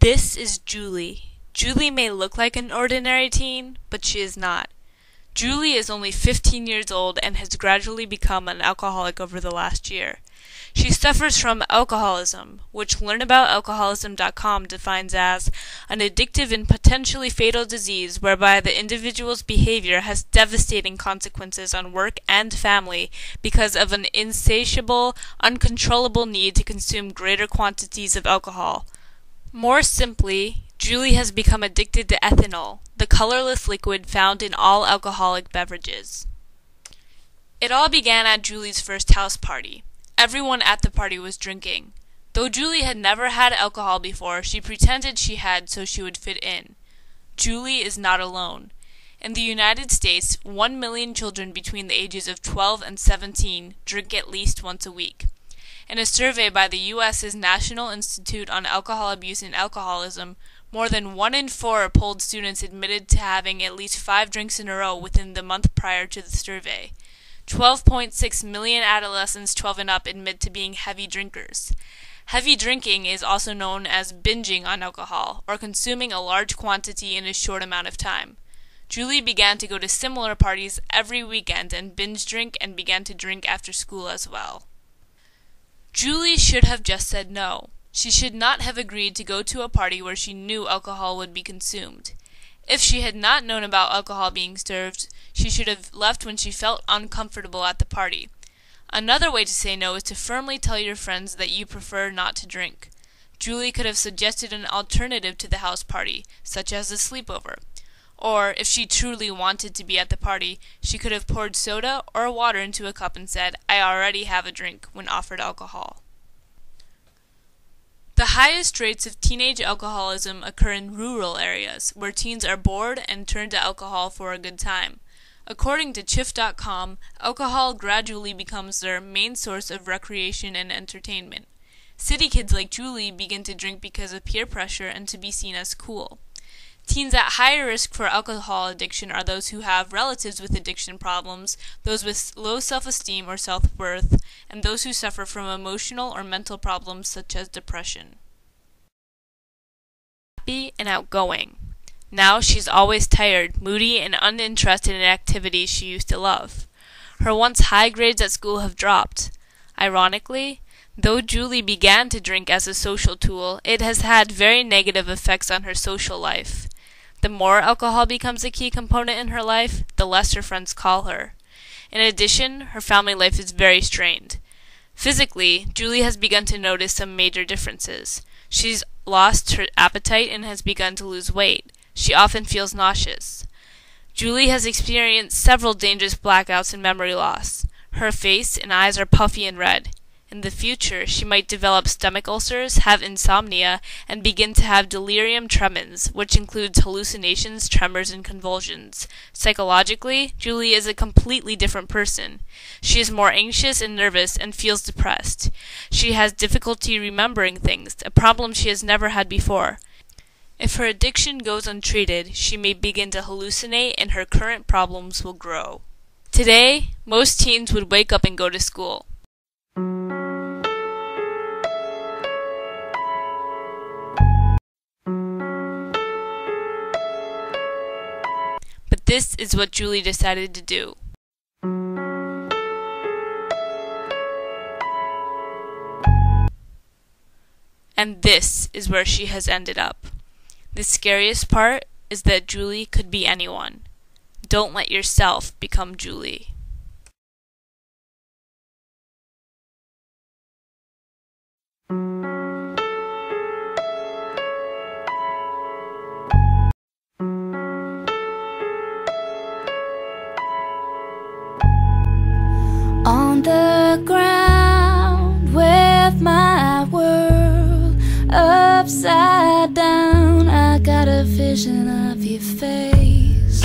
This is Julie. Julie may look like an ordinary teen, but she is not. Julie is only 15 years old and has gradually become an alcoholic over the last year. She suffers from alcoholism, which learnaboutAlcoholism.com defines as an addictive and potentially fatal disease whereby the individual's behavior has devastating consequences on work and family because of an insatiable, uncontrollable need to consume greater quantities of alcohol. More simply, Julie has become addicted to ethanol, the colorless liquid found in all alcoholic beverages. It all began at Julie's first house party. Everyone at the party was drinking. Though Julie had never had alcohol before, she pretended she had so she would fit in. Julie is not alone. In the United States, 1 million children between the ages of 12 and 17 drink at least once a week. In a survey by the U.S.'s National Institute on Alcohol Abuse and Alcoholism, more than 1 in 4 polled students admitted to having at least 5 drinks in a row within the month prior to the survey. 12.6 million adolescents 12 and up admit to being heavy drinkers. Heavy drinking is also known as binging on alcohol, or consuming a large quantity in a short amount of time. Julie began to go to similar parties every weekend and binge drink and began to drink after school as well. Julie should have just said no. She should not have agreed to go to a party where she knew alcohol would be consumed. If she had not known about alcohol being served, she should have left when she felt uncomfortable at the party. Another way to say no is to firmly tell your friends that you prefer not to drink. Julie could have suggested an alternative to the house party, such as a sleepover. Or, if she truly wanted to be at the party, she could have poured soda or water into a cup and said, "I already have a drink," when offered alcohol. The highest rates of teenage alcoholism occur in rural areas, where teens are bored and turn to alcohol for a good time. According to Chiff.com, alcohol gradually becomes their main source of recreation and entertainment. City kids like Julie begin to drink because of peer pressure and to be seen as cool. Teens at higher risk for alcohol addiction are those who have relatives with addiction problems, those with low self-esteem or self-worth, and those who suffer from emotional or mental problems such as depression. Happy and outgoing. Now she's always tired, moody, and uninterested in activities she used to love. Her once high grades at school have dropped. Ironically, though Julie began to drink as a social tool, it has had very negative effects on her social life. The more alcohol becomes a key component in her life, the less her friends call her. In addition, her family life is very strained. Physically, Julie has begun to notice some major differences. She's lost her appetite and has begun to lose weight. She often feels nauseous. Julie has experienced several dangerous blackouts and memory loss. Her face and eyes are puffy and red. In the future, she might develop stomach ulcers, have insomnia, and begin to have delirium tremens, which includes hallucinations, tremors, and convulsions. Psychologically, Julie is a completely different person. She is more anxious and nervous and feels depressed. She has difficulty remembering things, a problem she has never had before. If her addiction goes untreated, she may begin to hallucinate and her current problems will grow. Today, most teens would wake up and go to school. But this is what Julie decided to do. And this is where she has ended up. The scariest part is that Julie could be anyone. Don't let yourself become Julie. On the ground with my world upside down, I got a vision of your face,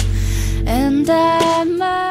and I might